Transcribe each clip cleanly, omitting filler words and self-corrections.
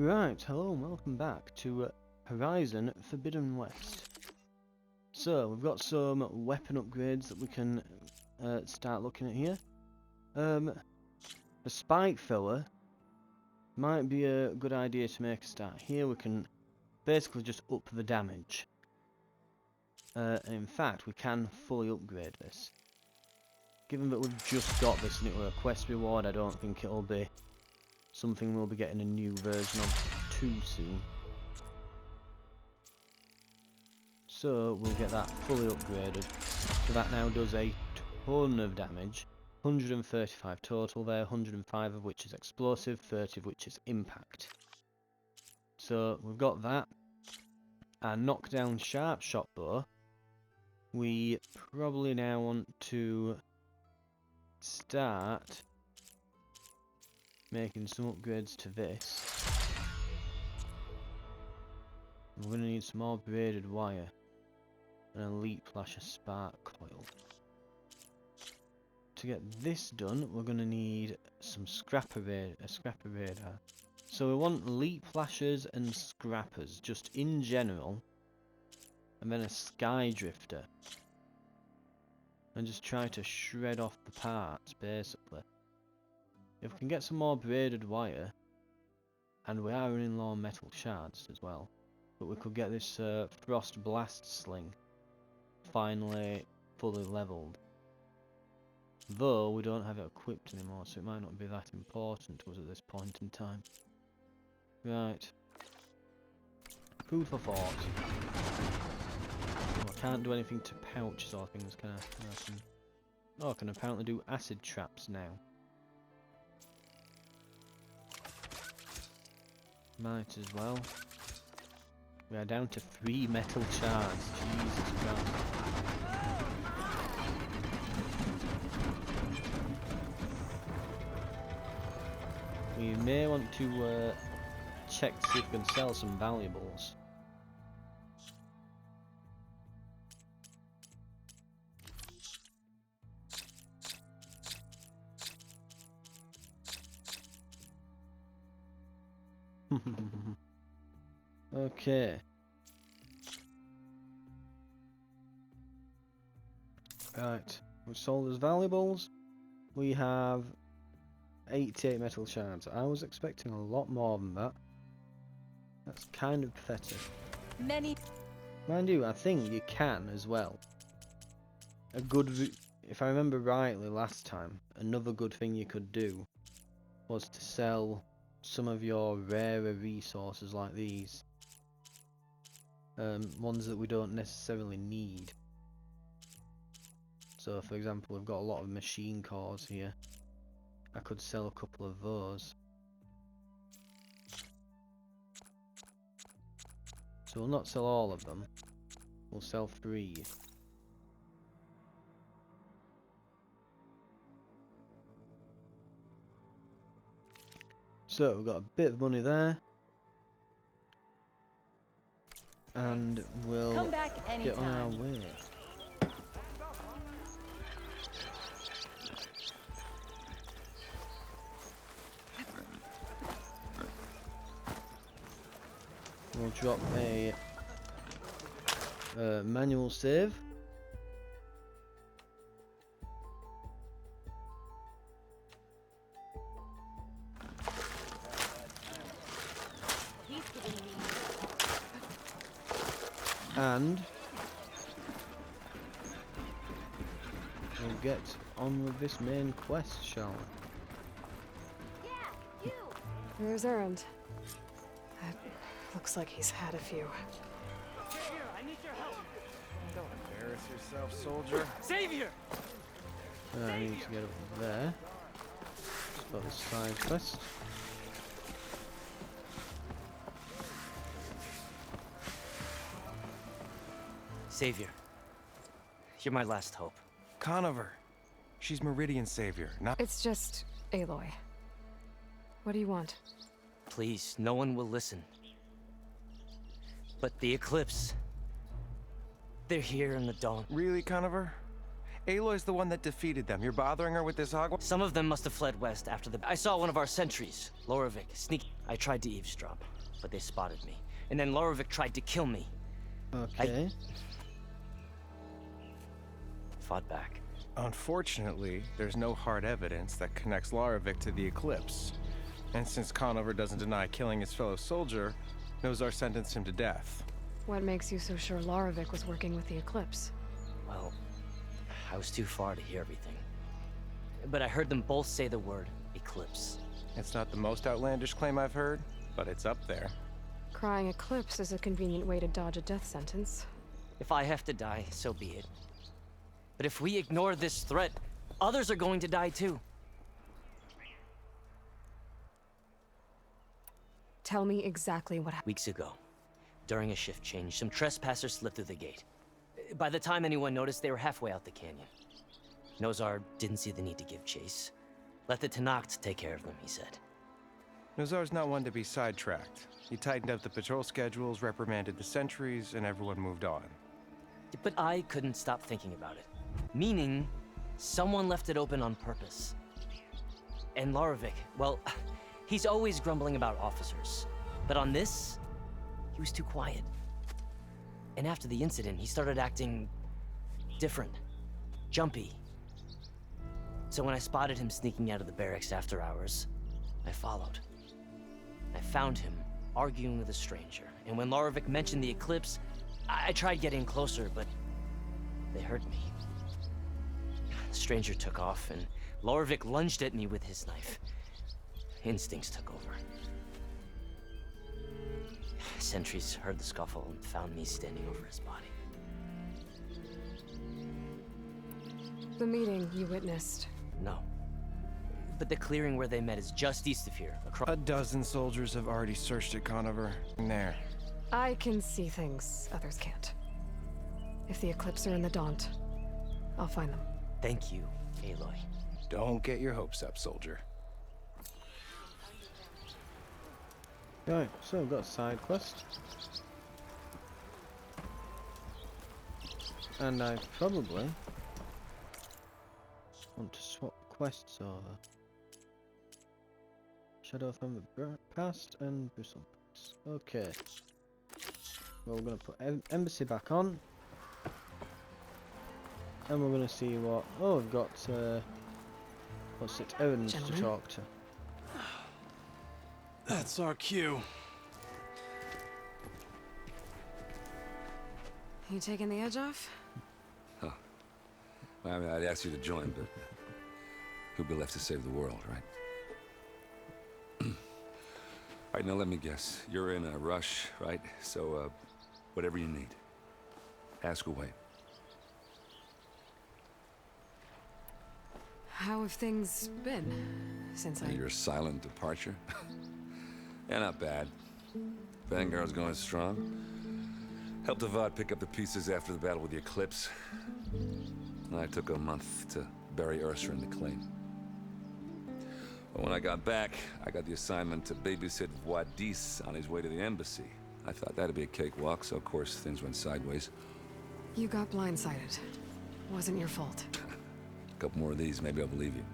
Right, hello and welcome back to Horizon Forbidden West. So, we've got some weapon upgrades that we can start looking at here. A spike filler might be a good idea to make a start. Here we can basically just up the damage. And in fact, we can fully upgrade this. Given that we've just got this and it were a quest reward, I don't think it'll be something we'll be getting a new version of too soon. So we'll get that fully upgraded. So that now does a ton of damage. 135 total there, 105 of which is explosive, 30 of which is impact. So we've got that. And knockdown sharp shot bow. We probably now want to start making some upgrades to this. We're going to need some more braided wire and a leap flasher spark coil. To get this done, we're going to need some scrapper radar. So we want leap flashers and scrappers, just in general, and then a sky drifter. And just try to shred off the parts, basically. If we can get some more braided wire, and we are running low on metal shards as well, but we could get this frost blast sling finally fully leveled. Though we don't have it equipped anymore, so it might not be that important to us at this point in time. Right. Food for thought. Oh, I can't do anything to pouches or things, can I? Oh, I can apparently do acid traps now. Might as well. We are down to 3 metal shards. Jesus Christ. We may want to check to see if we can sell some valuables. Okay. Right. We sold as valuables. We have 88 metal shards. I was expecting a lot more than that. That's kind of pathetic. Mind you, I think you can as well. If I remember rightly last time, another good thing you could do was to sell some of your rarer resources like these. Ones that we don't necessarily need. So for example, we've got a lot of machine cores here. I could sell a couple of those. So we'll not sell all of them. We'll sell 3. So we've got a bit of money there. And we'll get on our way. We'll drop a manual save. And we'll get on with this main quest, shall we? Yeah, you. There's Errand. Looks like he's had a few. Savior, I need your help. Don't embarrass yourself, soldier. Savior! I need to get up there. Just got this side quest. Savior, you're my last hope. Conover. She's Meridian Savior, not... It's just Aloy. What do you want? Please, no one will listen. But the Eclipse... They're here in the dawn. Really, Conover? Aloy's the one that defeated them. You're bothering her with this hog? Some of them must have fled west after the... I saw one of our sentries, Lorevic, sneak... I tried to eavesdrop, but they spotted me. And then Lorevic tried to kill me. Okay. Fought back. Unfortunately, there's no hard evidence that connects Lorevic to the Eclipse. And since Conover doesn't deny killing his fellow soldier, Nozar sentenced him to death. What makes you so sure Lorevic was working with the Eclipse? Well, I was too far to hear everything. But I heard them both say the word Eclipse. It's not the most outlandish claim I've heard, but it's up there. Crying Eclipse is a convenient way to dodge a death sentence. If I have to die, so be it. But if we ignore this threat, others are going to die too. Tell me exactly what happened. Weeks ago, during a shift change, some trespassers slipped through the gate. By the time anyone noticed, they were halfway out the canyon. Nozar didn't see the need to give chase. Let the Tenakth take care of them, he said. Nozar's not one to be sidetracked. He tightened up the patrol schedules, reprimanded the sentries, and everyone moved on. But I couldn't stop thinking about it. Meaning, someone left it open on purpose. And Lorevic, well, he's always grumbling about officers. But on this, he was too quiet. And after the incident, he started acting different, jumpy. So when I spotted him sneaking out of the barracks after hours, I followed. I found him arguing with a stranger. And when Lorevic mentioned the Eclipse, I tried getting closer, but they heard me. The stranger took off, and Lorevic lunged at me with his knife. Instincts took over. Sentries heard the scuffle and found me standing over his body. The meeting you witnessed. No. But the clearing where they met is just east of here, across... A dozen soldiers have already searched it, Conover. There. I can see things others can't. If the Eclipse are in the Daunt, I'll find them. Thank you, Aloy. Don't get your hopes up, soldier. Right, so we've got a side quest. And I probably want to swap quests over. Shadow from the past and Bristle. Okay. Well, we're going to put Embassy back on. And we're going to see what... Oh, we've got... what's it? Errands to Gentlemen? talk to. That's our cue. You taking the edge off? Well, I mean, I'd ask you to join, but who'd be left to save the world, right? All right, now let me guess. You're in a rush, right? So, whatever you need, ask away. How have things been since Your silent departure? Yeah, not bad. Vanguard's going strong. Helped Avad pick up the pieces after the battle with the Eclipse. And I took a month to bury Ursa in the claim. But when I got back, I got the assignment to babysit Wadis on his way to the embassy. I thought that'd be a cakewalk, so of course things went sideways. You got blindsided. Wasn't your fault. A couple more of these, maybe I'll believe you.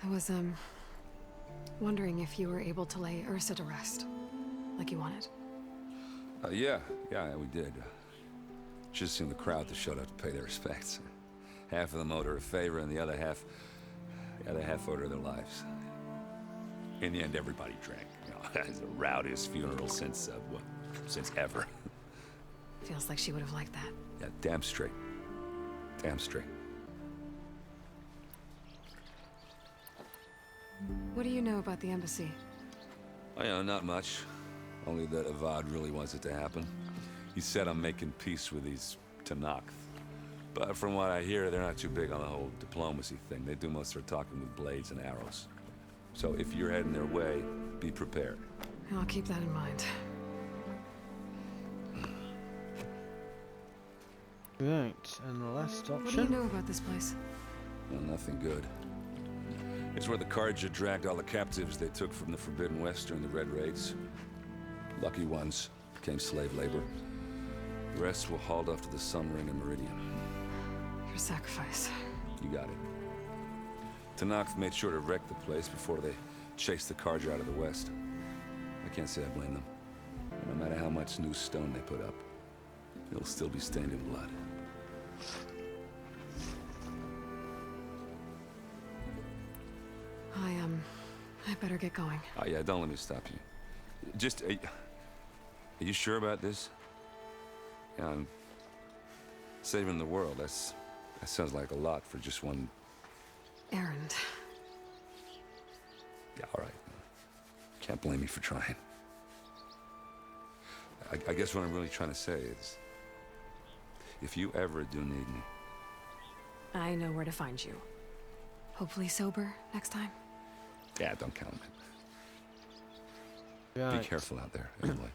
I was, wondering if you were able to lay Ursa to rest, like you wanted. Yeah, we did. Just seen the crowd that showed up to pay their respects. Half of them owed her a favor, and the other half owed her their lives. In the end, everybody drank. You know, it's the rowdiest funeral since ever. Feels like she would have liked that. Yeah, damn straight. Damn straight. What do you know about the embassy? Oh, yeah, not much. Only that Avad really wants it to happen. He said I'm making peace with these Tenakth. But from what I hear, they're not too big on the whole diplomacy thing. They do most of their talking with blades and arrows. So if you're heading their way, be prepared. I'll keep that in mind. Right, and the last option. What do you know about this place? Well, nothing good. It's where the Carja dragged all the captives they took from the Forbidden West during the Red Raids. Lucky ones. became slave labor. The rest were hauled off to the Sun Ring and Meridian. Your sacrifice. You got it. Tanakh made sure to wreck the place before they chased the Carja out of the west. I can't say I blame them. No matter how much new stone they put up, it'll still be stained in blood. I better get going. Oh yeah, don't let me stop you. Just, are you sure about this? Yeah, I'm saving the world. That sounds like a lot for just one... Errand. Yeah, all right. Can't blame me for trying. I guess what I'm really trying to say is, if you ever do need me... I know where to find you. Hopefully sober next time. Yeah, don't count on it. Right. Be careful out there, Aloy.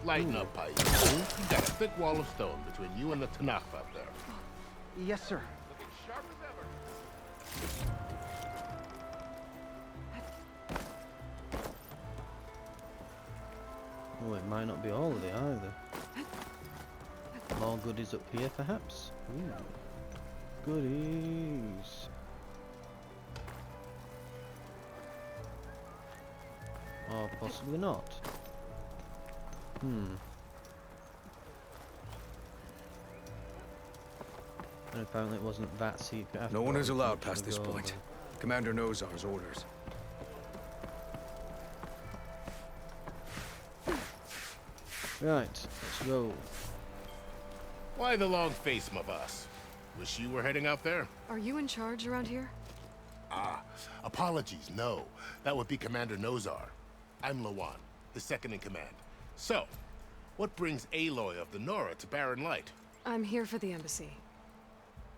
Lighten up, Pike. You got a thick wall of stone between you and the Tanakh up there. Yes, sir. Looking sharp as ever. Oh, it might not be all of it either. More goodies up here, perhaps? Ooh. Goodies. Or possibly not. And apparently it wasn't that secret after No one all, is we allowed couldn't past this go point. over. Commander Nozar's orders. Right, let's go. Why the long face, my boss? Wish you were heading out there? Are you in charge around here? Apologies, no. That would be Commander Nozar. I'm Lawan, the second in command. So, what brings Aloy of the Nora to Barren Light? I'm here for the embassy.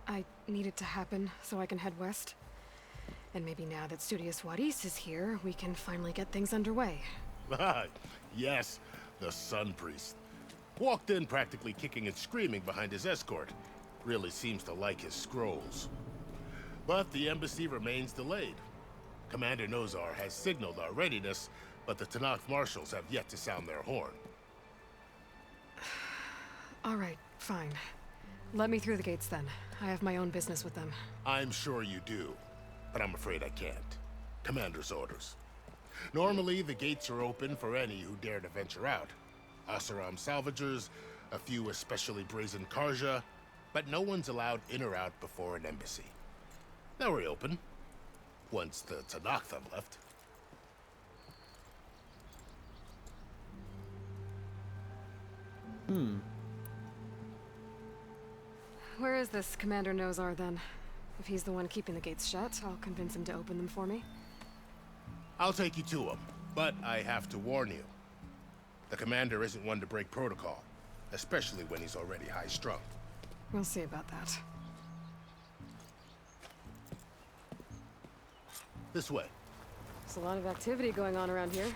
I need it to happen so I can head west. And maybe now that Studious Wadis is here, we can finally get things underway. Yes, the Sun Priest. Walked in practically kicking and screaming behind his escort. Really seems to like his scrolls. But the embassy remains delayed. Commander Nozar has signaled our readiness, but the Tanakh marshals have yet to sound their horn. All right, fine. Let me through the gates then. I have my own business with them. I'm sure you do, but I'm afraid I can't. Commander's orders. Normally, the gates are open for any who dare to venture out. Asaram salvagers, a few especially brazen Karja, but no one's allowed in or out before an embassy. They'll reopen, once the Tanakh have left. Where is this Commander Nozar then? If he's the one keeping the gates shut, I'll convince him to open them for me. I'll take you to him, but I have to warn you. The commander isn't one to break protocol, especially when he's already high-strung. We'll see about that. This way. There's a lot of activity going on around here.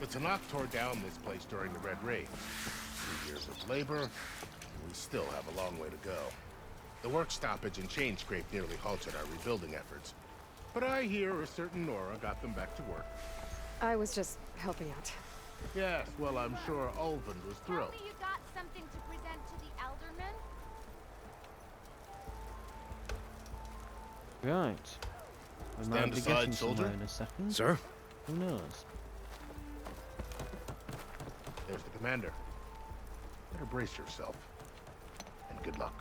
The Tanakh tore down this place during the Red Raid. 2 years of labor, and we still have a long way to go. The work stoppage and chain scrape nearly halted our rebuilding efforts. But I hear a certain Nora got them back to work. I was just helping out. Yes, well, I'm sure Ulvin was Tell thrilled. me you got something to present to the Elderman? Right. We Stand might be aside, getting soldier. somewhere in a second. Sir? Who knows? There's the commander. Better brace yourself. And good luck.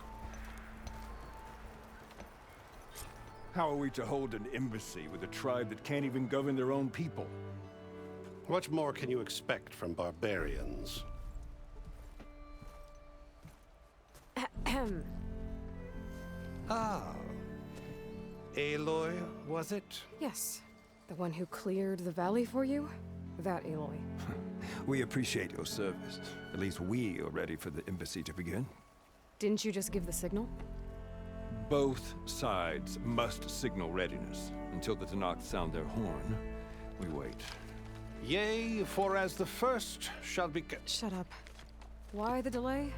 How are we to hold an embassy with a tribe that can't even govern their own people? What more can you expect from barbarians? Ahem. Ah. Aloy, was it? Yes. The one who cleared the valley for you? That Aloy. We appreciate your service. At least we are ready for the embassy to begin. Didn't you just give the signal? Both sides must signal readiness. Until the Tanakh sound their horn, we wait. Yea, for as the first shall be... Shut up. Why the delay?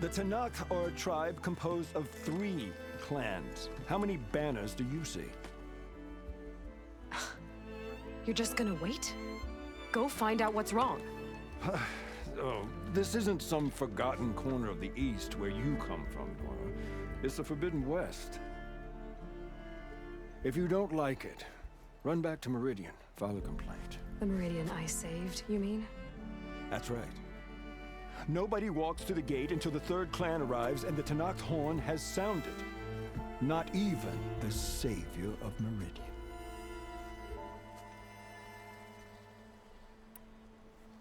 The Tanakh are a tribe composed of 3 clans. How many banners do you see? You're just gonna wait? Go find out what's wrong. Oh, this isn't some forgotten corner of the East where you come from, Nora. It's the Forbidden West. If you don't like it, run back to Meridian, file a complaint. The Meridian I saved, you mean? That's right. Nobody walks to the gate until the third clan arrives and the Tenakth horn has sounded. Not even the savior of Meridian.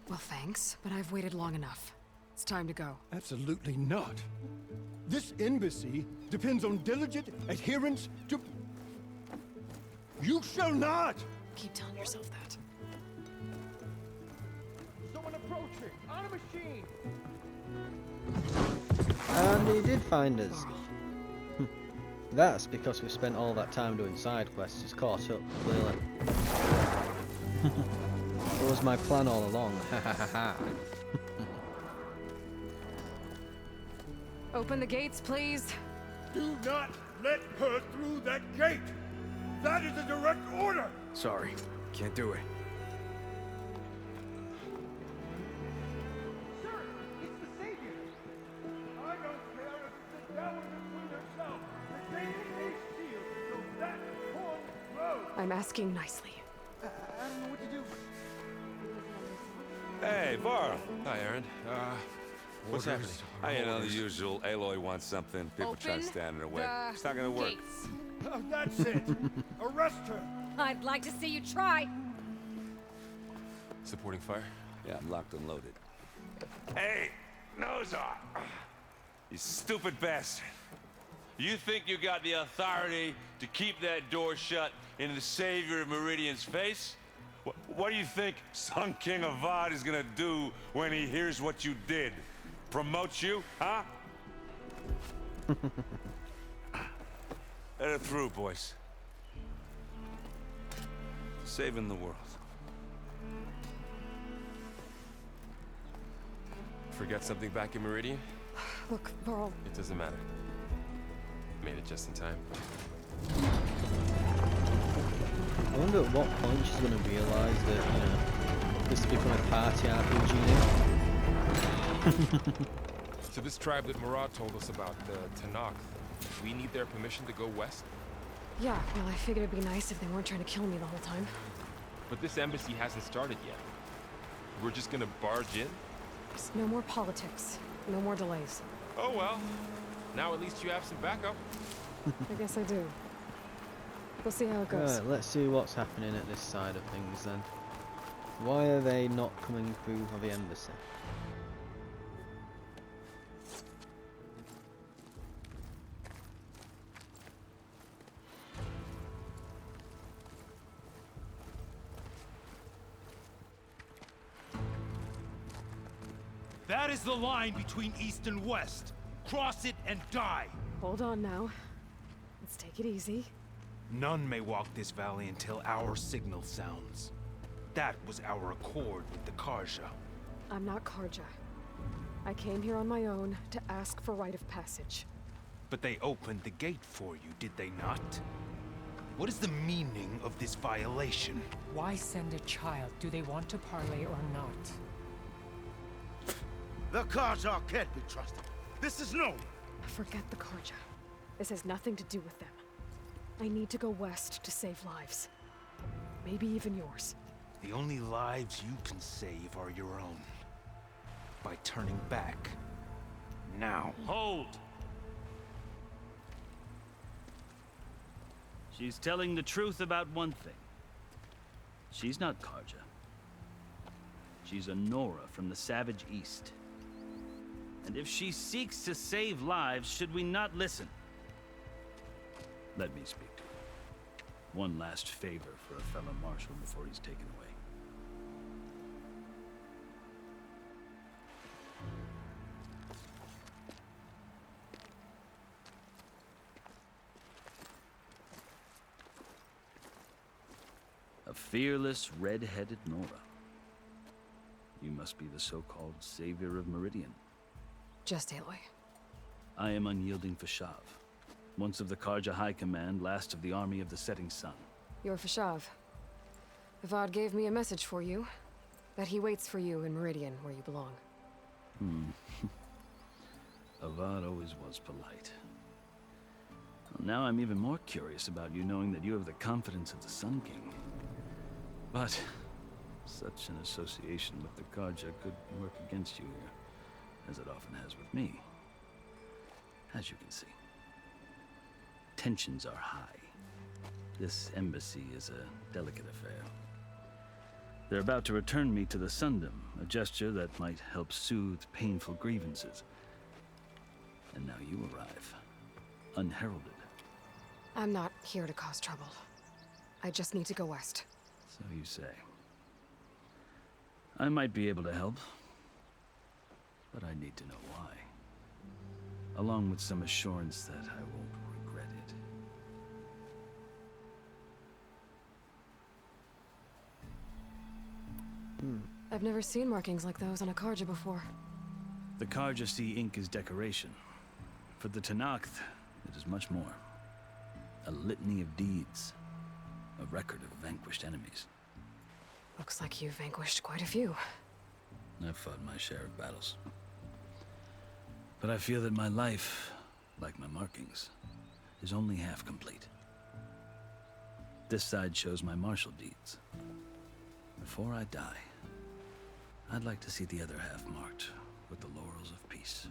Well, thanks, but I've waited long enough. It's time to go. Absolutely not. This embassy depends on diligent adherence to... You shall not! Keep telling yourself that. Someone approaching! On a machine! And he did find us. That's because we spent all that time doing side quests. He's caught up, clearly. It was my plan all along. Ha ha ha ha. Open the gates, please. Do not let her through that gate! That is a direct order! Sorry, can't do it. Sir, it's the Savior! I don't care if it's the devil between herself. The gate is sealed, so that horn blows! I'm asking nicely. I don't know what to do. Hey, Varl. Hi, Aaron. What's happening? You know the usual. Aloy wants something. People try to stand in her way. It's not gonna work. Gates. Oh, that's it! Arrest her! I'd like to see you try. Supporting fire? Yeah, I'm locked and loaded. Hey, Nozar! You stupid bastard. You think you got the authority to keep that door shut in the savior of Meridian's face? What do you think Sun King Avad is gonna do when he hears what you did? Promote you, huh? Let her through, boys. Saving the world. Forget something back in Meridian? Look, Varl. It doesn't matter. Made it just in time. I wonder at what point she's going to realise that, you know, this has become a party RPG now. So this tribe that Murad told us about, the Tenakth, we need their permission to go west? Yeah, well, I figured it'd be nice if they weren't trying to kill me the whole time. But this embassy hasn't started yet. We're just gonna barge in? Just no more politics. No more delays. Oh well. Now at least you have some backup. I guess I do. We'll see how it goes. Right, let's see what's happening at this side of things then. Why are they not coming through for the embassy? That is the line between East and West. Cross it and die. Hold on now. Let's take it easy. None may walk this valley until our signal sounds. That was our accord with the Karja. I'm not Karja. I came here on my own to ask for rite of passage. But they opened the gate for you, did they not? What is the meaning of this violation? Why send a child? Do they want to parley or not? The Karja can't be trusted. This is known. Forget the Karja. This has nothing to do with them. I need to go west to save lives. Maybe even yours. The only lives you can save are your own. By turning back. Now. Hold! She's telling the truth about one thing. She's not Karja. She's a Nora from the Savage East. And if she seeks to save lives, should we not listen? Let me speak to her. One last favor for a fellow marshal before he's taken away. A fearless, red-headed Nora. You must be the so-called savior of Meridian. Just Aloy. I am unyielding Fashav. once of the Karja High Command, last of the Army of the Setting Sun. You're Fashav. Avad gave me a message for you. That he waits for you in Meridian, where you belong. Avad always was polite. Well, now I'm even more curious about you knowing that you have the confidence of the Sun King. But such an association with the Karja could work against you here, as it often has with me. As you can see, tensions are high. This embassy is a delicate affair. They're about to return me to the Sundom, a gesture that might help soothe painful grievances. And now you arrive, unheralded. I'm not here to cause trouble. I just need to go west. So you say. I might be able to help, but I need to know why. Along with some assurance that I won't regret it. I've never seen markings like those on a Karja before. The Karja see ink as decoration. For the Tenakth, it is much more. A litany of deeds. A record of vanquished enemies. Looks like you've vanquished quite a few. I've fought my share of battles. But I feel that my life, like my markings, is only half complete. This side shows my martial deeds. Before I die, I'd like to see the other half marked with the laurels of peace.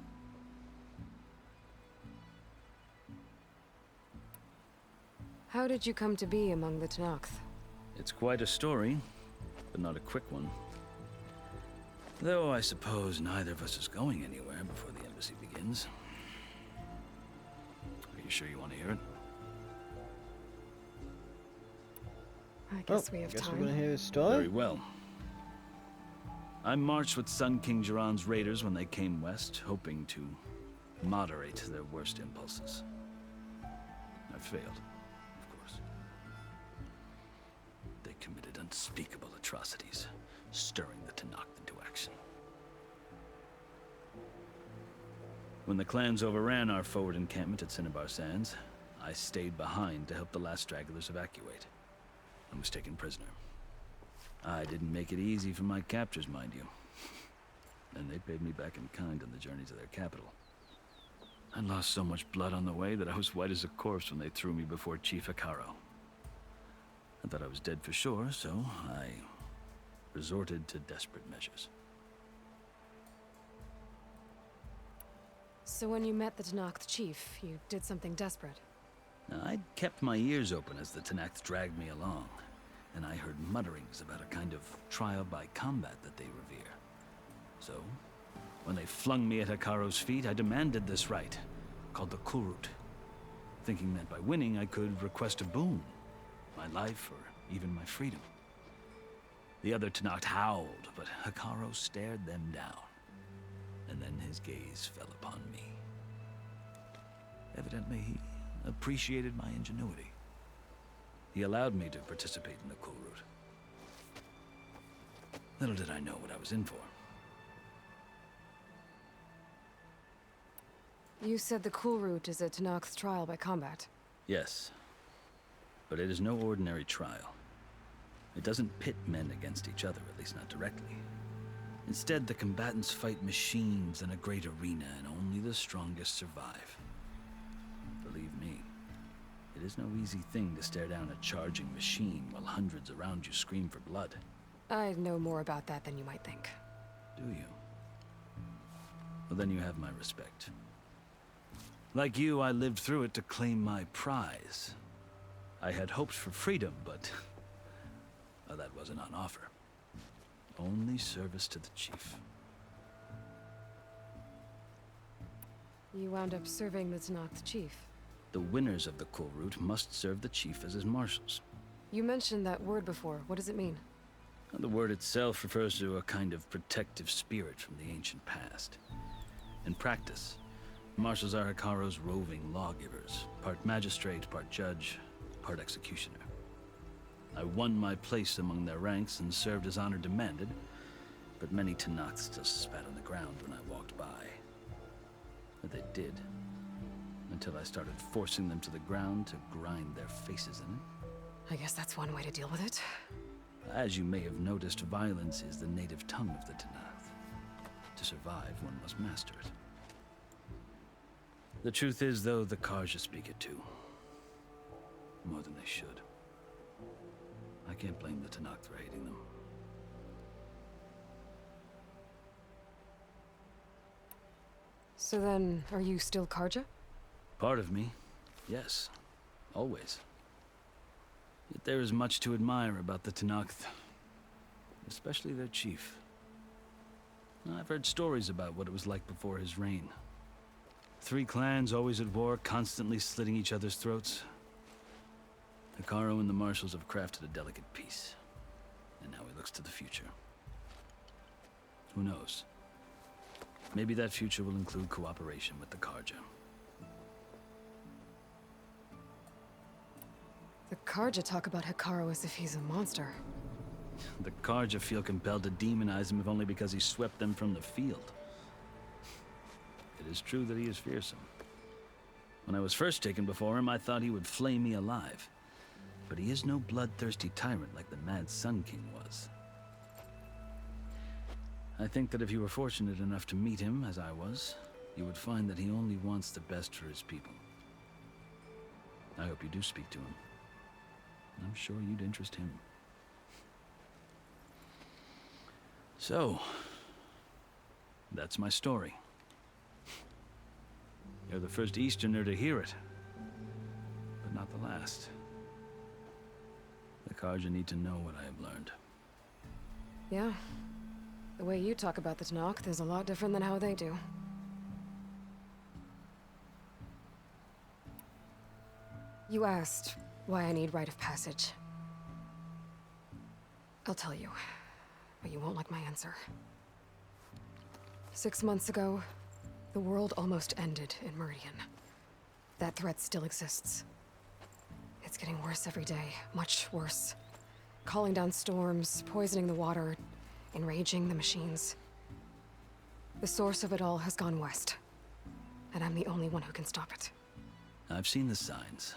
How did you come to be among the Tenakth? It's quite a story, but not a quick one. Though I suppose neither of us is going anywhere before the embassy begins. Are you sure you want to hear it? I guess we have time. We're gonna hear his story. Very well. I marched with Sun King Jiran's raiders when they came west, hoping to moderate their worst impulses. I failed, of course. They committed unspeakable atrocities, stirring the Tenakth into action. When the clans overran our forward encampment at Cinnabar Sands, I stayed behind to help the last stragglers evacuate. I was taken prisoner. I didn't make it easy for my captors, mind you. And they paid me back in kind on the journey to their capital. I lost so much blood on the way that I was white as a corpse when they threw me before Chief Hekaro. I thought I was dead for sure, so I resorted to desperate measures. So when you met the Tenakth chief, you did something desperate? I'd kept my ears open as the Tenakth dragged me along, and I heard mutterings about a kind of trial by combat that they revere. So, when they flung me at Hekaro's feet, I demanded this right, called the Kulrut, thinking that by winning I could request a boon, my life or even my freedom. The other Tenakth howled, but Hekaro stared them down, and then his gaze fell upon me. Evidently, he appreciated my ingenuity. He allowed me to participate in the Kulrut. Little did I know what I was in for. You said the Kulrut is a Tenakth's trial by combat. Yes, but it is no ordinary trial. It doesn't pit men against each other, at least not directly. Instead, the combatants fight machines in a great arena, and only the strongest survive. Believe me, it is no easy thing to stare down a charging machine while hundreds around you scream for blood. I know more about that than you might think. Do you? Well, then you have my respect. Like you, I lived through it to claim my prize. I had hopes for freedom, but well, that wasn't on offer. Only service to the chief. You wound up serving the Tenakth chief. The winners of the Kulrut must serve the chief as his marshals. You mentioned that word before. What does it mean? The word itself refers to a kind of protective spirit from the ancient past. In practice, marshals are Hekaro's roving lawgivers, part magistrate, part judge, part executioner. I won my place among their ranks and served as honor demanded, but many Tenakths still spat on the ground when I walked by. But they did. until I started forcing them to the ground to grind their faces in it. I guess that's one way to deal with it. As you may have noticed, violence is the native tongue of the Tenakth. To survive, one must master it. The truth is, though, the Karja speak it too. More than they should. I can't blame the Tenakth for hating them. So then, are you still Karja? Part of me, yes. Always. Yet there is much to admire about the Tenakth. Especially their chief. I've heard stories about what it was like before his reign. 3 clans always at war, constantly slitting each other's throats. Hekarro and the Marshals have crafted a delicate peace. And now he looks to the future. Who knows? Maybe that future will include cooperation with the Karja. The Karja talk about Hekarro as if he's a monster. The Karja feel compelled to demonize him if only because he swept them from the field. It is true that he is fearsome. When I was first taken before him, I thought he would flay me alive. But he is no bloodthirsty tyrant like the Mad Sun King was. I think that if you were fortunate enough to meet him, as I was, you would find that he only wants the best for his people. I hope you do speak to him. I'm sure you'd interest him. So, that's my story. You're the first Easterner to hear it, but not the last. The Karja need to know what I have learned. Yeah. The way you talk about the Tenakth is a lot different than how they do. You asked why I need rite of passage. I'll tell you, but you won't like my answer. 6 months ago, the world almost ended in Meridian. That threat still exists. It's getting worse every day, much worse. Calling down storms, poisoning the water, enraging the machines. The source of it all has gone west, and I'm the only one who can stop it. I've seen the signs.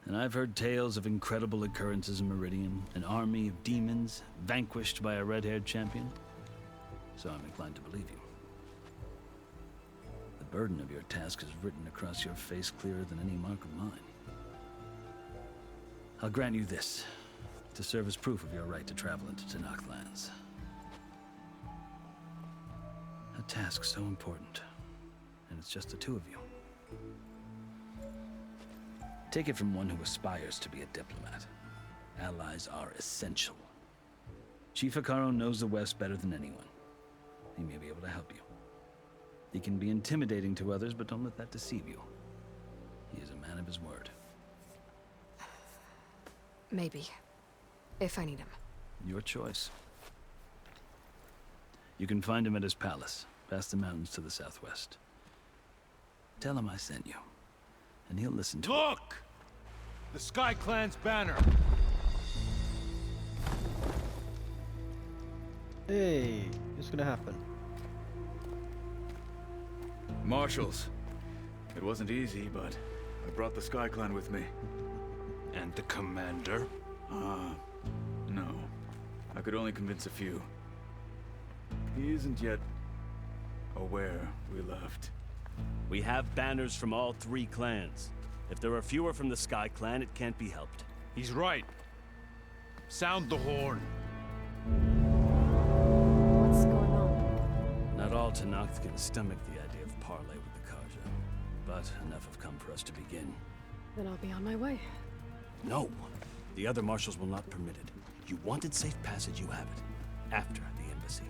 And I've heard tales of incredible occurrences in Meridian, an army of demons vanquished by a red-haired champion. So I'm inclined to believe you. The burden of your task is written across your face clearer than any mark of mine. I'll grant you this, to serve as proof of your right to travel into Tenakth lands. A task so important, and it's just the 2 of you. Take it from one who aspires to be a diplomat. Allies are essential. Chief Hekarro knows the West better than anyone. He may be able to help you. He can be intimidating to others, but don't let that deceive you. He is a man of his word. Maybe. If I need him. Your choice. You can find him at his palace, past the mountains to the southwest. Tell him I sent you, and he'll listen to it. Look! The Sky Clan's banner! Hey, what's gonna happen? Marshals. It wasn't easy, but I brought the Sky Clan with me. And the commander? No. I could only convince a few. He isn't yet aware we left. We have banners from all 3 clans. If there are fewer from the Sky Clan, it can't be helped. He's right. Sound the horn. What's going on? Not all Tenakth can stomach the idea of parley with the Karja, but enough have come for us to begin. Then I'll be on my way. No. The other marshals will not permit it. You wanted safe passage, you have it. After the embassy.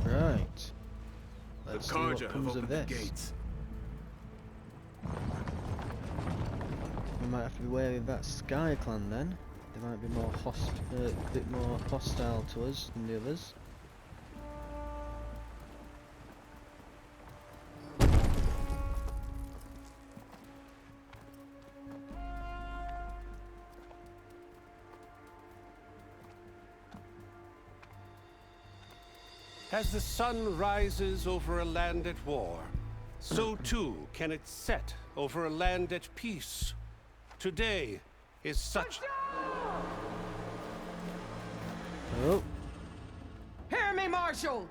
Right. The Let's see what Karja have comes of opened the this. gates. We might have to be wary of that Sky Clan then. They might be more a bit more hostile to us than the others. As the sun rises over a land at war, so too can it set over a land at peace. Today is such... Oh. Hear me, marshals!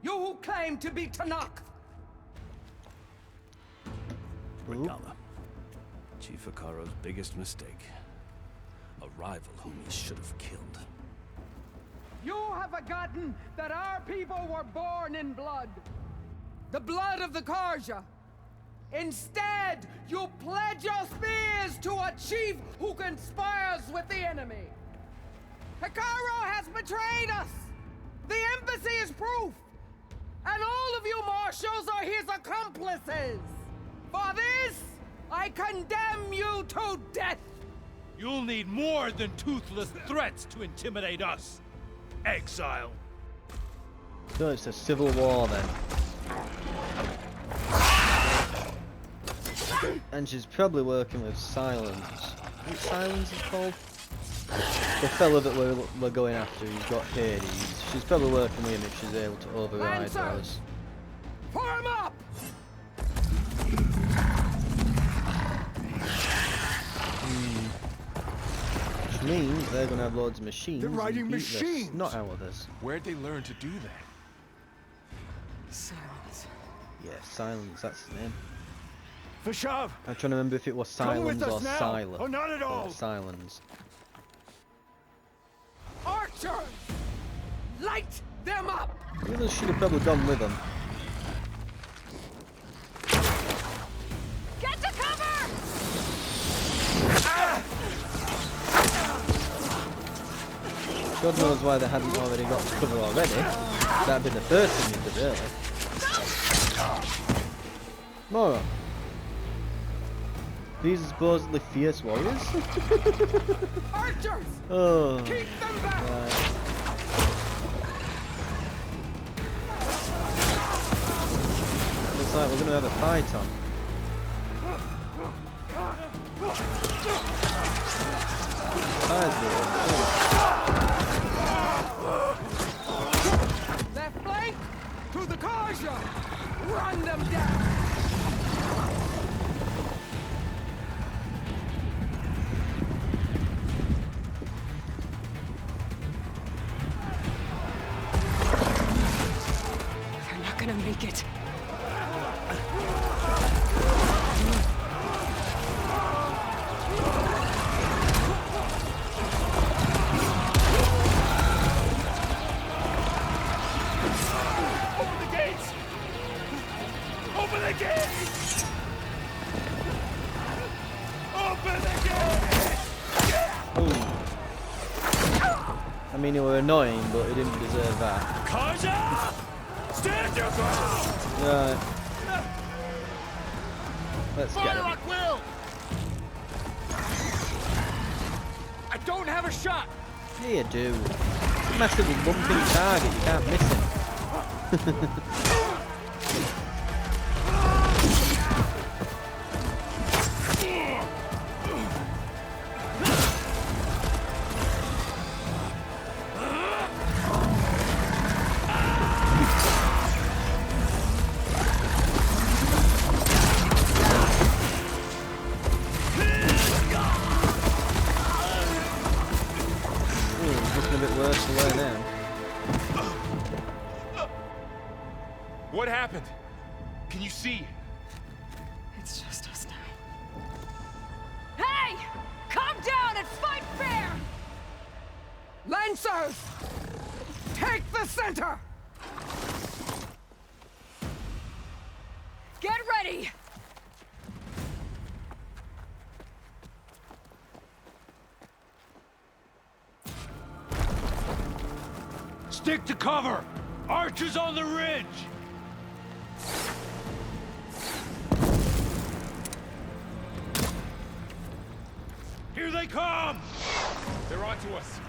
You who claim to be Tanakh! Regala. Chief Hikaro's biggest mistake. A rival whom he should have killed. You have forgotten that our people were born in blood. The blood of the Karja. Instead, you pledge your spears to a chief who conspires with the enemy. Hikaro has betrayed us! The embassy is proof! And all of you marshals are his accomplices! For this, I condemn you to death! You'll need more than toothless threats to intimidate us. Exile. So it's a civil war then. And she's probably working with Silence. Is it Silence it's called? The fella that we're going after, he's got Hades. She's probably working with him if she's able to override those. Form up! Which means they're going to have loads of machines. They're riding and beat machines! This, not ours. Where'd they learn to do that? Silence. Yeah, Silence, that's his name. Vashav! I'm trying to remember if it was Silence or Silent. Oh, not at all! Silence. Archers! Light them up! The others should have probably gone with them. Get to cover! God knows why they hadn't already got to cover already. That'd been the first thing you did, really. Mora. These are supposedly fierce warriors? Archers! Oh. Keep them back! Right. Looks like we're going to have a fight on. Left flank! To the Karja! Run them down! They're not gonna make it. Open the gates! Open the gates! Open the gates! I mean, they were annoying, but he didn't deserve that. Karja! Stand your ground! Right. Let's get Fire him. at will! I don't have a shot! Yeah, you do. Massive lumping target, you can't miss him. What happened? Can you see? It's just us now. Hey! Calm down and fight fair! Lancers! Take the center! Get ready! Stick to cover! Archers on the ridge! Here they come! They're onto us.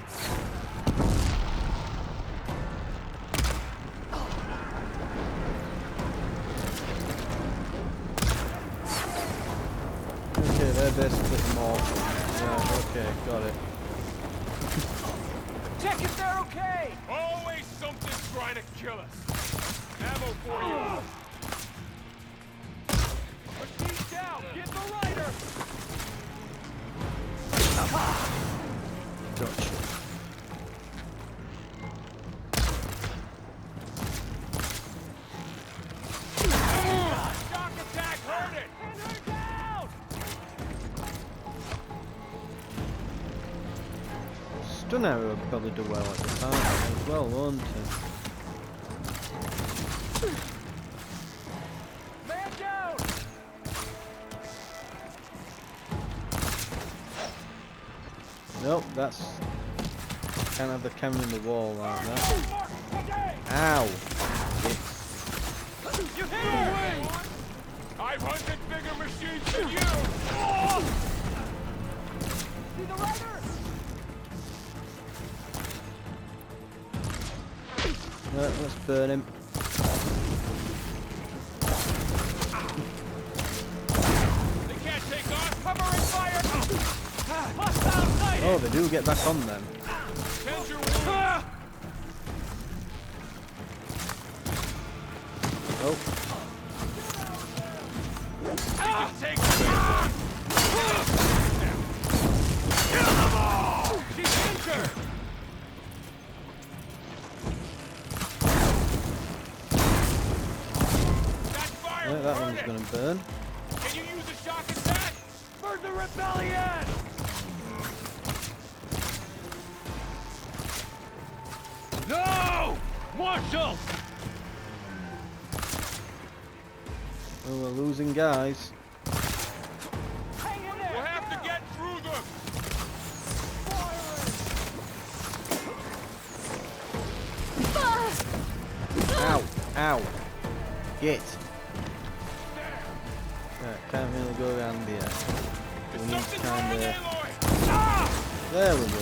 Okay, they're basically mortal. Right, okay, got it. Check if they're okay! Always something trying to kill us. Ammo for you. Machine down. Get the rider. Gotcha. Shock attack. Heard it. Pin her down. Stun arrow would probably do well at the time as well, won't it? Man down. Nope, that's can't have the cannon in the wall like that. Ow! You hit away. I've hunted bigger machines than you. See the rider? Right, let's burn him. They can't take off. Covering fire. Hostile sighted. Oh, they do get back on them. Tend your wounds. Oh. Take them. Kill them all. She's injured. Yeah, that one's gonna burn. Can you use a shock attack? For the rebellion! No! Marshal! Oh, we're losing guys. Hang in there! We'll have to get through them! Ow! Ow! Get! Right, can't really go around here. We need to kind of... There we go.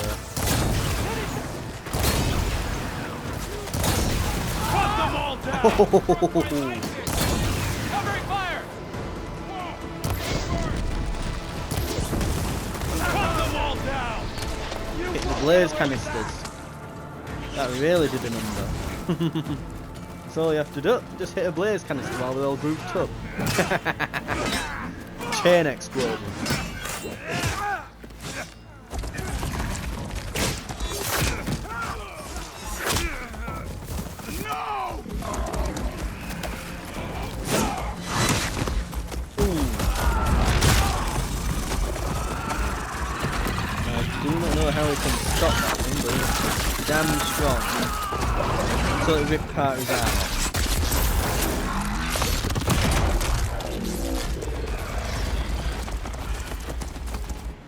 Cut them all down! Covering fire! Cut them all down! Hit the blaze canisters. That really did a number. That's all you have to do. Just hit a blaze canister while we're all grouped up. Chain explosion. I do not know how we can stop that thing, but it's damn strong. So it ripped part of his arm.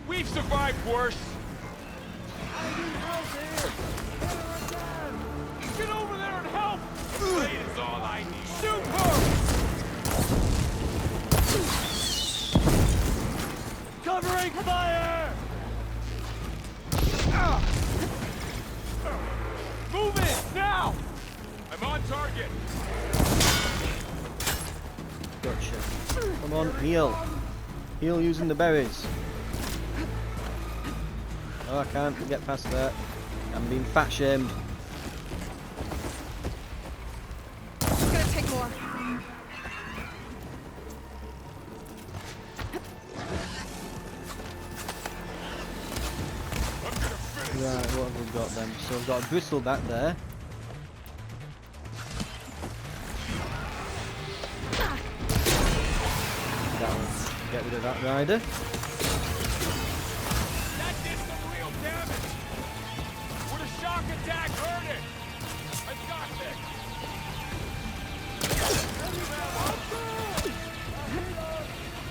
We've survived worse. Get over there and help! Blade is all I need. Shoot her! Covering fire! Move it now! I'm on target. Gotcha. Come on, heal. Heal using the berries. Oh, I can't get past that. I'm being fat shamed. It's gonna take more. Right, what have we got then? So we've got a bristleback there. That one. Get rid of that rider. That did some real damage. Would a shock attack hurt it? I've got this.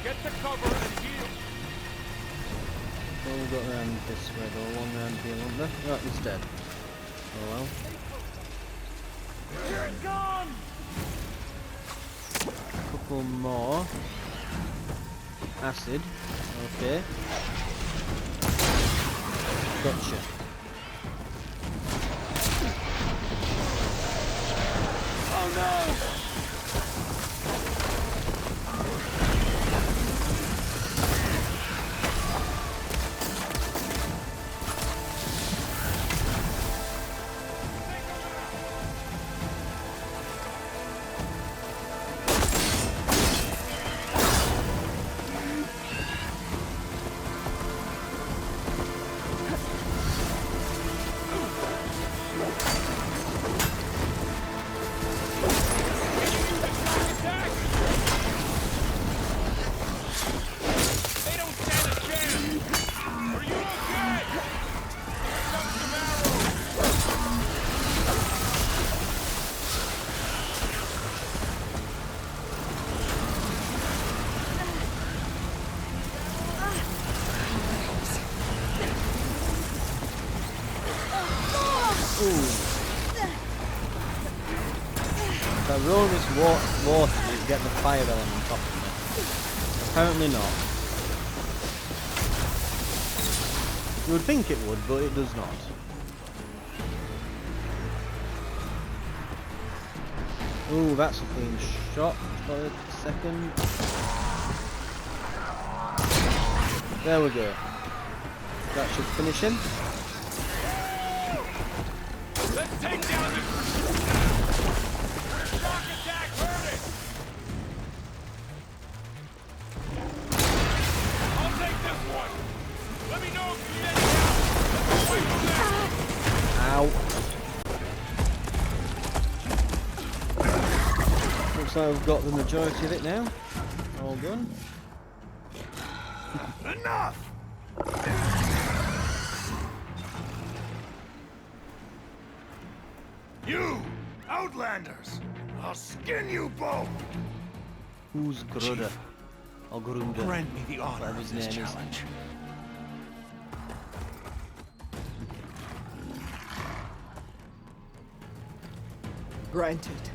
Get the cover and heal. So we've got around this way, though. One round here, won't there? Right, he's dead. Oh well. Here it comes! Couple more. Acid. Okay. Gotcha. Oh no! If I roll this water, does it get the fire element off of me? Apparently not. You would think it would, but it does not. Ooh, that's a clean shot for a second. There we go. That should finish him. Let's take down this shock attack, hurt it! I'll take this one! Let me know if you need any help! Ow. Looks like we've got the majority of it now. All done. Enough! You, Outlanders! I'll skin you both! Who's Gruder? Or Gruder? Grant me the honor whatever of his this name is. challenge. Granted.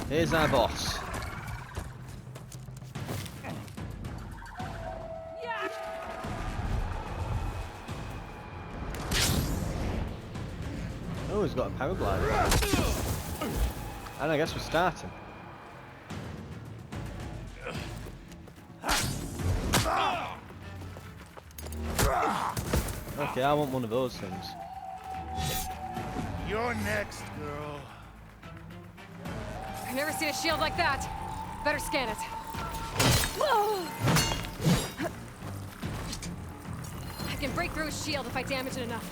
Here's our boss. Oh, he's got a paraglider. And I guess we're starting. Okay, I want one of those things. You're next, girl. I've never seen a shield like that. Better scan it. I can break through his shield if I damage it enough.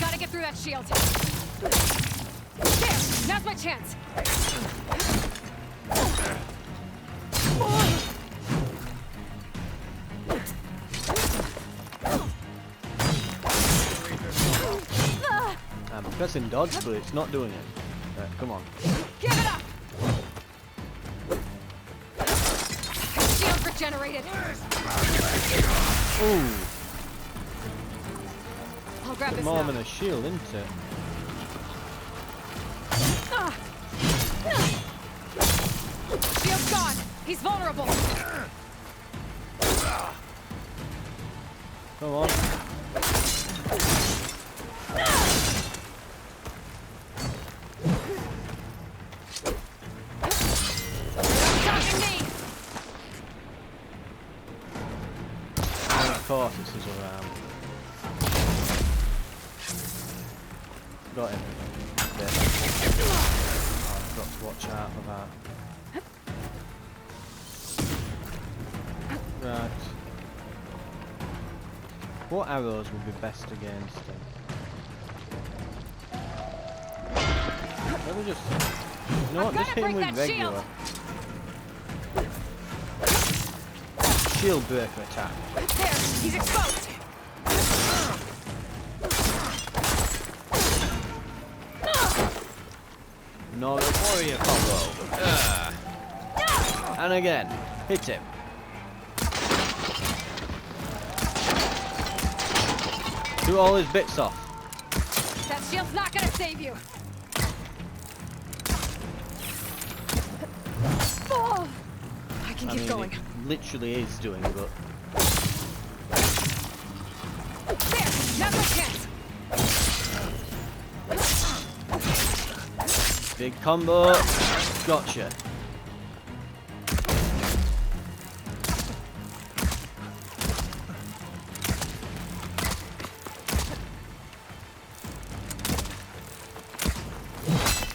Gotta get through that shield. There! Now's my chance! I'm pressing dodge, but it's not doing it. Right, come on. Give it up! Shield regenerated! Ooh! I'll grab this More now. than a shield, isn't it? Shield's gone! He's vulnerable! Come on. And of course this is around. Got him. Dead. Oh, I've got to watch out for that. Right. What arrows would be best against him? Let me just... You know what, just hit him with regular. Shield breaker attack. There! He's exposed! No, the warrior combo. And again, hit him. Do all his bits off. That shield's not gonna save you! Oh, I can keep going. It literally is doing, but... There! Now's my chance! Big combo. Gotcha.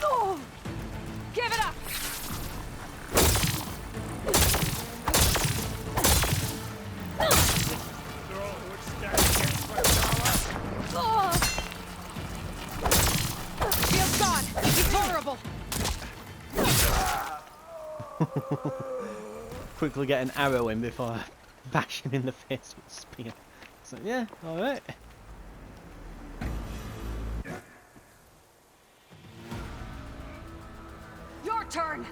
Oh, give it up! Oh. Shield's gone! He's vulnerable! Quickly get an arrow in before I bash him in the face with a spear. So yeah, alright. Your turn!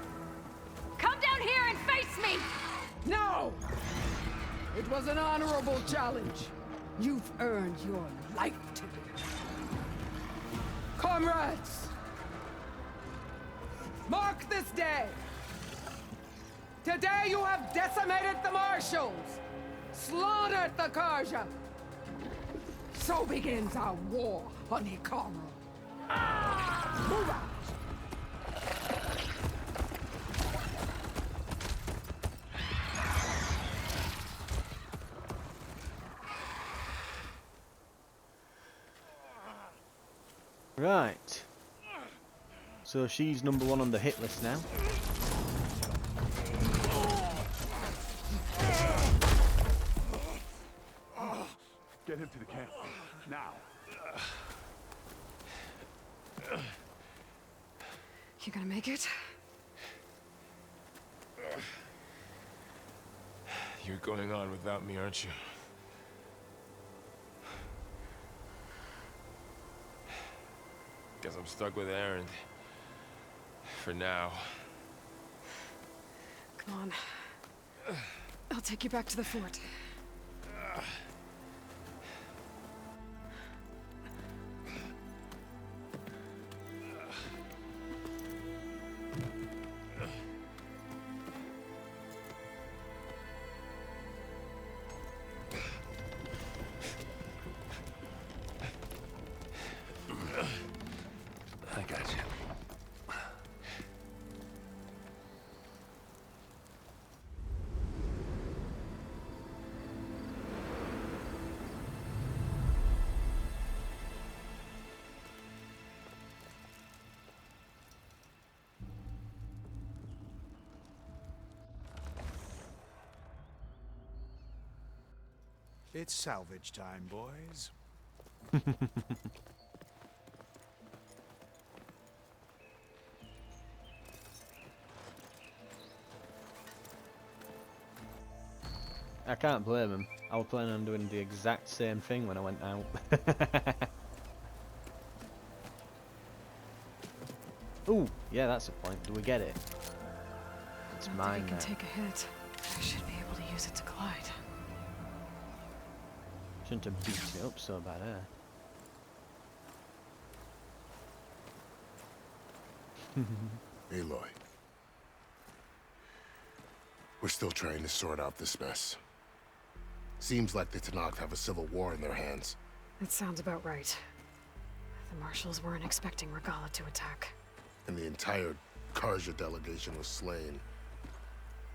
Come down here and face me! No! It was an honorable challenge. You've earned your life today. Comrades! Mark this day! Today you have decimated the marshals! Slaughtered the Karja! So begins our war on Hikaru. Move out! Right. So she's number 1 on the hit list now. Get him to the camp. Now. You gonna make it? You're going on without me, aren't you? Guess I'm stuck with Aaron. For now. Come on. I'll take you back to the fort. I got you. It's salvage time, boys. I can't blame him. I was planning on doing the exact same thing when I went out. Ooh, yeah, that's a point. Do we get it? It's mine I can now. take a hit. I should be able to use it to glide. Shouldn't have beat it up so bad, Aloy. We're still trying to sort out this mess. Seems like the Tenakth have a civil war in their hands. That sounds about right. The marshals weren't expecting Regala to attack. And the entire Karja delegation was slain.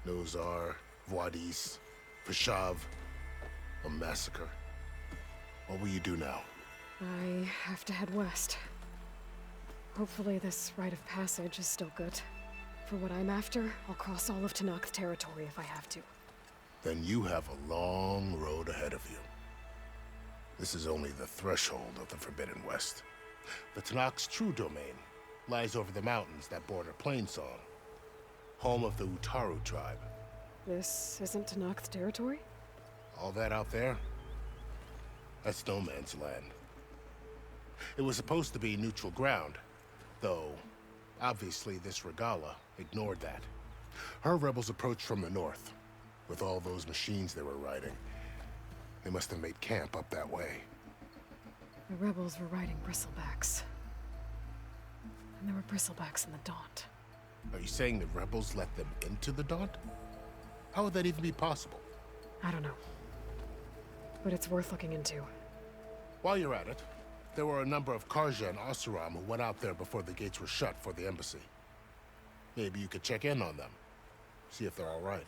Nozar, Voidis, Vashav, a massacre. What will you do now? I have to head west. Hopefully this rite of passage is still good. For what I'm after, I'll cross all of Tenakth territory if I have to. Then you have a long road ahead of you. This is only the threshold of the Forbidden West. The Tenakth's true domain lies over the mountains that border Plainsong, home of the Utaru tribe. This isn't Tenakth territory? All that out there? That's no man's land. It was supposed to be neutral ground, though obviously this Regala ignored that. Her rebels approached from the north, with all those machines they were riding. They must have made camp up that way. The rebels were riding bristlebacks. And there were bristlebacks in the Daunt. Are you saying the rebels let them into the Daunt? How would that even be possible? I don't know. But it's worth looking into. While you're at it, there were a number of Karja and Oseram who went out there before the gates were shut for the embassy. Maybe you could check in on them. See if they're all right.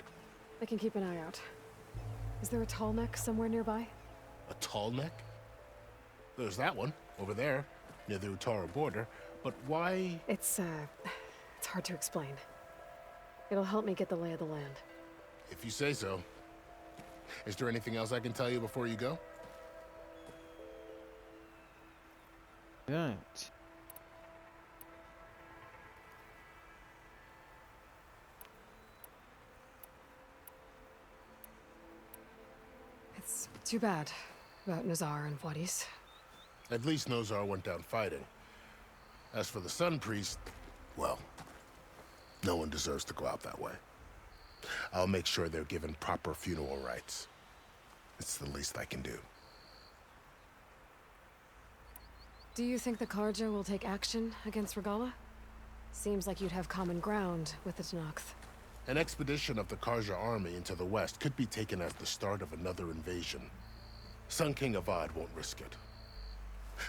I can keep an eye out. Is there a tall neck somewhere nearby? A tall neck? There's that one, over there, near the Utaru border. But why? It's hard to explain. It'll help me get the lay of the land. If you say so. Is there anything else I can tell you before you go? Right. It's too bad about Nazar and Voidis. At least Nozar went down fighting. As for the Sun Priest, well, no one deserves to go out that way. I'll make sure they're given proper funeral rites. It's the least I can do. Do you think the Karja will take action against Regala? Seems like you'd have common ground with the Tenakth. An expedition of the Karja army into the west could be taken as the start of another invasion. Sun King Avad won't risk it.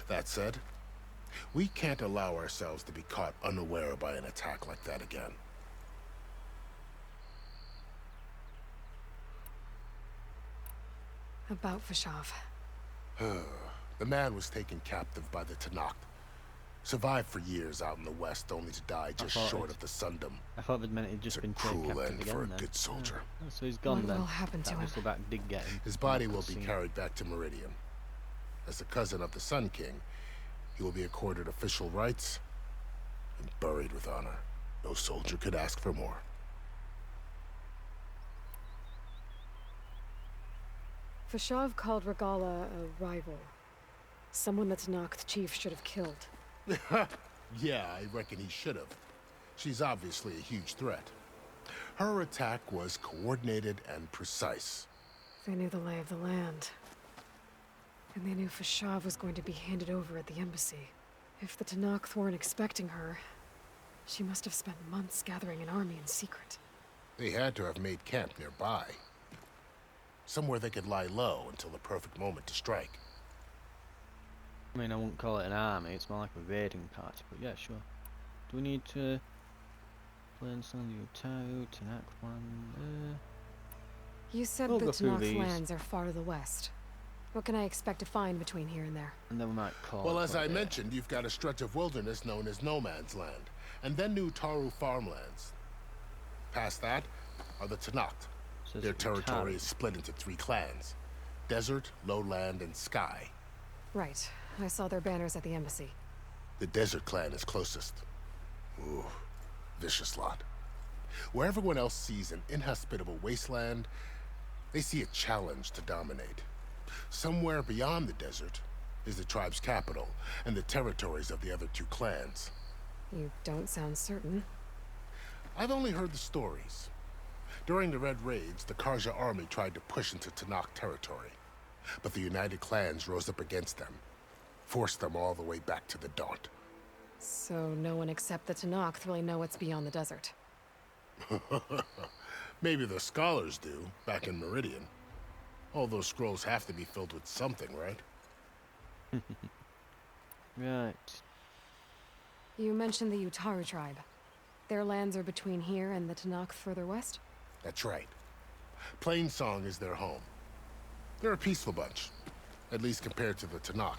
That said, we can't allow ourselves to be caught unaware by an attack like that again. About Fashav. The man was taken captive by the Tenakth. Survived for years out in the west, only to die just short of the Sundom. I thought it meant he'd just been taken Cruel captive end again for a then. good soldier. Oh, so he's gone What then. will happen to That him? whistleback did get him. His body will be Scene. carried back to Meridian. As a cousin of the Sun King, he will be accorded official rights and buried with honor. No soldier could ask for more. Fashav called Regala a rival. Someone the Tenakth chief should have killed. Yeah, I reckon he should have. She's obviously a huge threat. Her attack was coordinated and precise. They knew the lay of the land. And they knew Fashav was going to be handed over at the embassy. If the Tenakth weren't expecting her, she must have spent months gathering an army in secret. They had to have made camp nearby. Somewhere they could lie low until the perfect moment to strike. I mean, I wouldn't call it an army, it's more like a raiding party, but yeah, sure. Do we need to plans on the Utaru, Tenakth one? You said We'll the go through Tenakth these. lands are far to the west. What can I expect to find between here and there? And then we might call Well, it as quite I a bit. mentioned, you've got a stretch of wilderness known as No Man's Land, and then new Taru farmlands. Past that are the Tenakth. So Their it's territory Utaru. is split into 3 clans: Desert, Lowland, and Sky. Right. I saw their banners at the embassy. The Desert clan is closest. Ooh, vicious lot. Where everyone else sees an inhospitable wasteland, they see a challenge to dominate. Somewhere beyond the desert is the tribe's capital and the territories of the other 2 clans. You don't sound certain. I've only heard the stories. During the Red Raids, the Karja army tried to push into Tenakth territory, but the united clans rose up against them, forced them all the way back to the Daunt. So no one except the Tenakth really know what's beyond the desert. Maybe the scholars do, back in Meridian. All those scrolls have to be filled with something, right? Right. You mentioned the Utaru tribe. Their lands are between here and the Tenakth further west? That's right. Plainsong is their home. They're a peaceful bunch, at least compared to the Tenakth.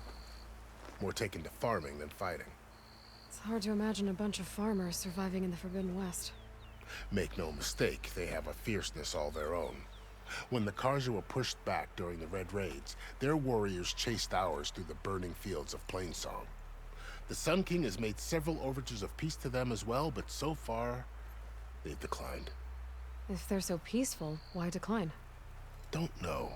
More taken to farming than fighting. It's hard to imagine a bunch of farmers surviving in the Forbidden West. Make no mistake, they have a fierceness all their own. When the Karja were pushed back during the Red Raids, their warriors chased ours through the burning fields of Plainsong. The Sun King has made several overtures of peace to them as well, but so far, they've declined. If they're so peaceful, why decline? Don't know.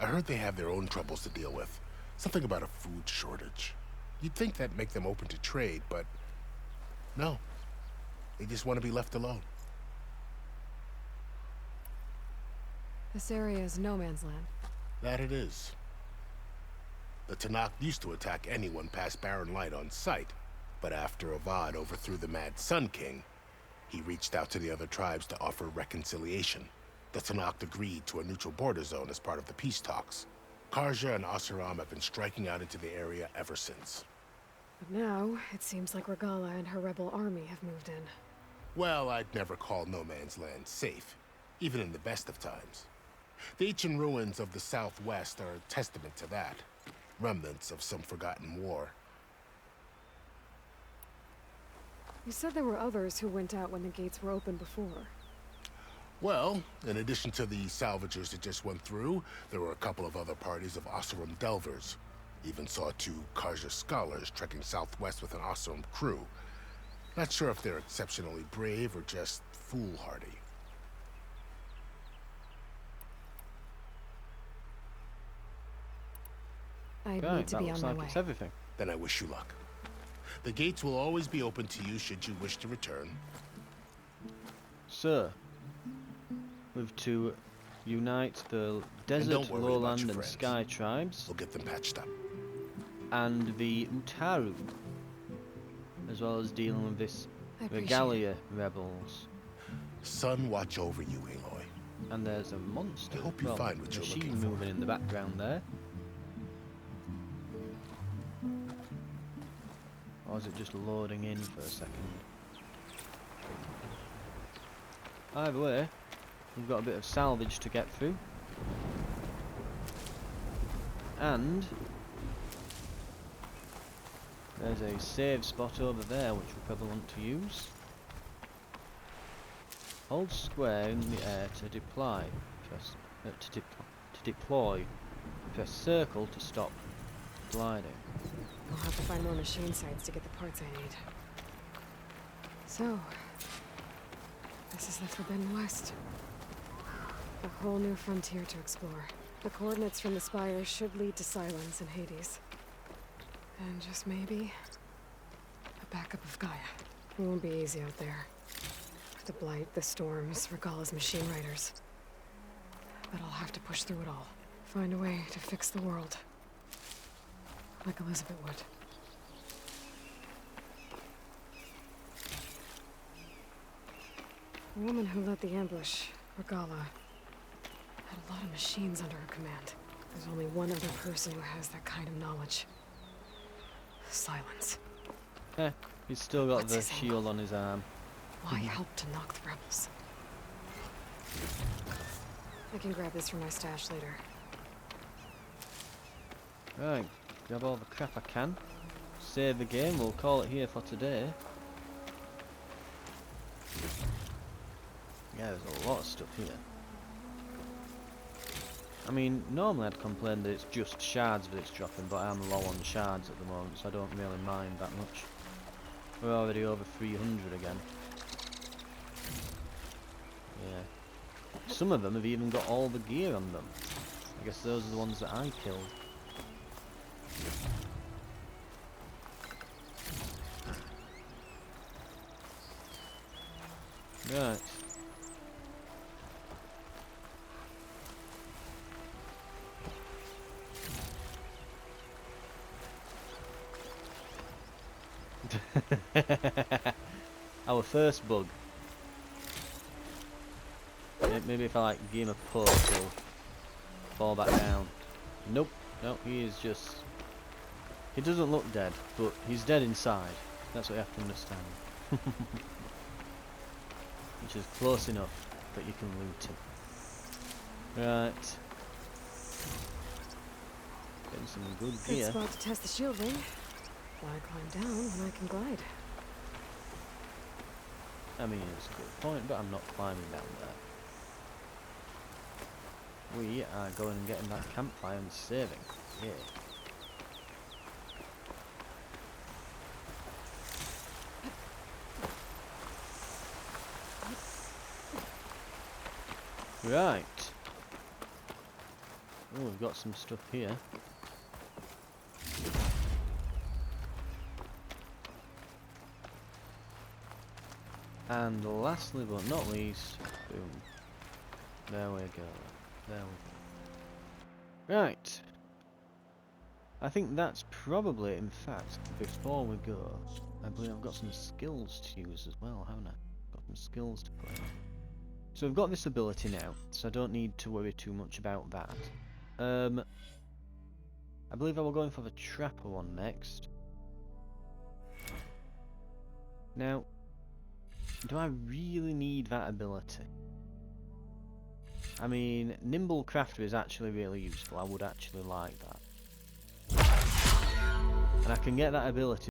I heard they have their own troubles to deal with. Something about a food shortage. You'd think that'd make them open to trade, but no. They just want to be left alone. This area is no man's land. That it is. The Tenakth used to attack anyone past Barren Light on sight, but after Avad overthrew the Mad Sun King, he reached out to the other tribes to offer reconciliation. The Tenakth agreed to a neutral border zone as part of the peace talks. Karja and Asuram have been striking out into the area ever since. But now, it seems like Regala and her rebel army have moved in. Well, I'd never call No Man's Land safe, even in the best of times. The ancient ruins of the Southwest are a testament to that. Remnants of some forgotten war. You said there were others who went out when the gates were open before. Well, in addition to the salvagers that just went through, there were a couple of other parties of Asuram delvers. Even saw 2 Karja scholars trekking southwest with an Asuram crew. Not sure if they're exceptionally brave or just foolhardy. I Right, need to that be looks on my like way. it's everything. Then I wish you luck. The gates will always be open to you should you wish to return. Sir, we've to unite the don't desert, worry about lowland, your and friends. sky tribes. We'll get them patched up. and the Utaru, as well as dealing with this Regalia rebels. Sun watch over you, Aloy. And there's a monster. I hope you find what you're looking machine for. moving in the background there. Or is it just loading in for a second? Either way, we've got a bit of salvage to get through. And there's a save spot over there which we probably want to use. Hold square in the air to deploy. To deploy. Press circle to stop gliding. I'll have to find more machine sites to get the parts I need. So, this is the Forbidden West. A whole new frontier to explore. The coordinates from the spire should lead to Silence and Hades. And just maybe, a backup of Gaia. It won't be easy out there. The blight, the storms, Regalla's machine riders. But I'll have to push through it all. Find a way to fix the world. Like Elizabeth would. The woman who led the ambush, Regalla, had a lot of machines under her command. There's only one other person who has that kind of knowledge. Silence. He's still got the shield on his arm. Why help to knock the rebels? I can grab this from my stash later. Right, grab all the crap I can. Save the game, we'll call it here for today. Yeah, there's a lot of stuff here. I mean, normally I'd complain that it's just shards that it's dropping, but I'm low on shards at the moment, so I don't really mind that much. We're already over 300 again. Yeah. Some of them have even got all the gear on them. I guess those are the ones that I killed. Right. Our first bug. Maybe if I like give him a poke, he'll fall back down. Nope, no, he is just... He doesn't look dead, but he's dead inside. That's what you have to understand. Which is close enough that you can loot him. Right. Getting some good gear. Good spot to test the shield ring. Why climb down when I can glide? I mean, it's a good point, but I'm not climbing down there. We are going and getting that campfire and saving. Yeah. Right. Oh, we've got some stuff here. And lastly but not least, boom. There we go. There we go. Right. I think that's probably, in fact, before we go, I believe I've got some skills to use as well, haven't I? Got some skills to play. So we've got this ability now, so I don't need to worry too much about that. I believe I will go in for the trapper one next. Now, do I really need that ability? I mean, Nimble Crafter is actually really useful. I would actually like that. And I can get that ability